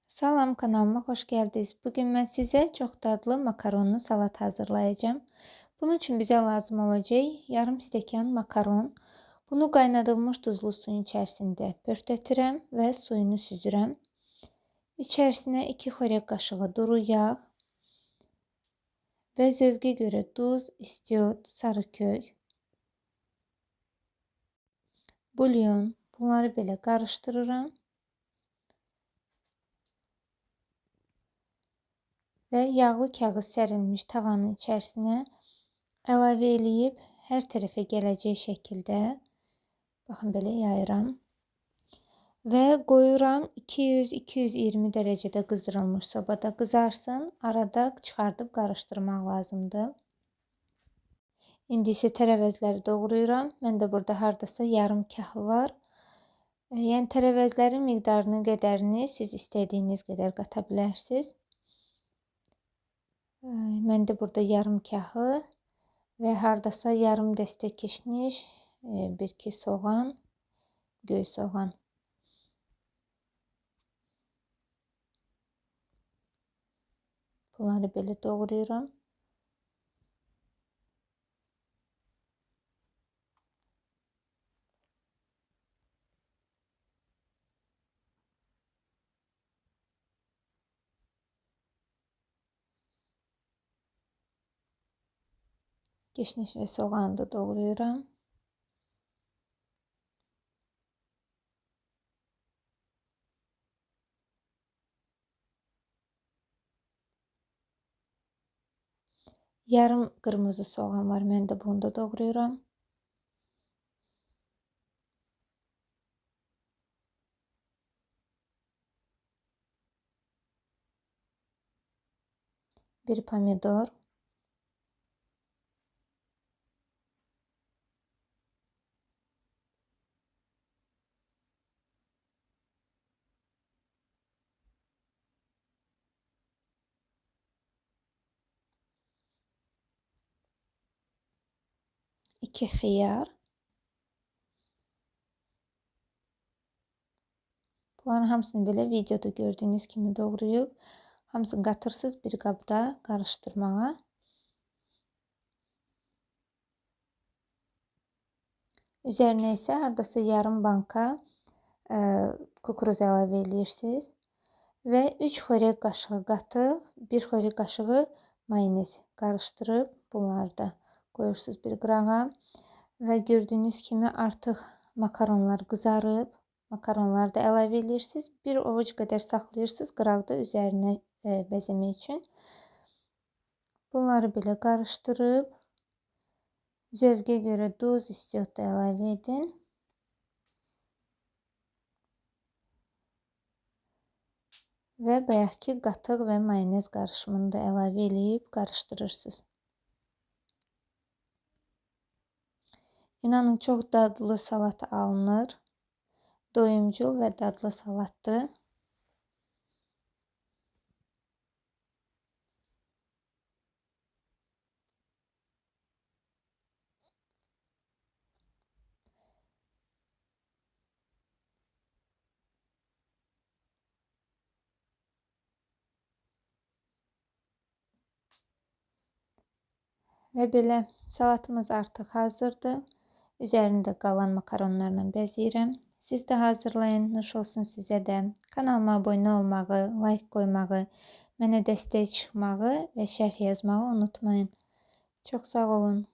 Salam, kanalıma hoş geldiniz. Bugün ben size çok dadlı makaronlu salat hazırlayacağım. Bunun için bize lazım olacak yarım stəkan makaron. Bunu qaynadılmış duzlu suyun içərisində pörtlətirəm və suyunu süzürəm. İçərisinə 2 xörək qaşığı duru yağ və zövqə görə duz, istiot, sarı kök, bulyon, bunları belə qarışdırıram. Və yağlı kağız sərilmiş tavanın içərisinə əlavə eləyib hər tərəfə gələcək şəkildə baxın belə yayıram və qoyuram 200-220 dərəcədə qızdırılmış sobada qızarsın. Arada çıxardıb qarışdırmaq lazımdır. İndi isə tərəvəzləri doğrayıram. Məndə burada hardasa yarım kahı var. Yəni tərəvəzlərin miqdarını, qədərini siz istədiyiniz qədər qata bilərsiniz. Məndə burada yarım kahı və hardasa yarım dəstə kişniş, 1-2 soğan, göy soğan. Bunları belə doğrayıram. Kişniş və soğanı da doğrayıram. Yarım qırmızı soğan var. Mən də bunu da doğrayıram. Bir pomidor. İki xiyar. Bunların hamısını belə videoda gördüyünüz kimi doğrayıb, hamısını qatırsınız bir qabda qarışdırmağa. Üzərinə isə hardasa yarım banka kukuruz əlavə edirsiniz və 3 xörək qaşığı qatı, 1 xörək qaşığı mayonez qarışdırıb bunları da qoyursunuz bir qırağa və gördüyünüz kimi artıq makaronlar qızarıb. Makaronları da əlavə edirsiniz. Bir ovuc qədər saxlayırsınız qıraqda üzərinə bəzəmək üçün. Bunları belə qarışdırıb zövqə görə duz, istiot da əlavə edin. Və bayaqki qatıq və mayonez qarışımını da əlavə eləyib qarışdırırsınız. İnanın çox dadlı salat alınır. Doyumcul və dadlı salatdır. Və belə salatımız artıq hazırdır. Üzərində qalan makaronlarla bəzəyirəm. Siz də hazırlayın, nuş olsun sizə də. Kanalıma abunə olmağı, like qoymağı, mənə dəstək çıxmağı və şərh yazmağı unutmayın. Çox sağ olun.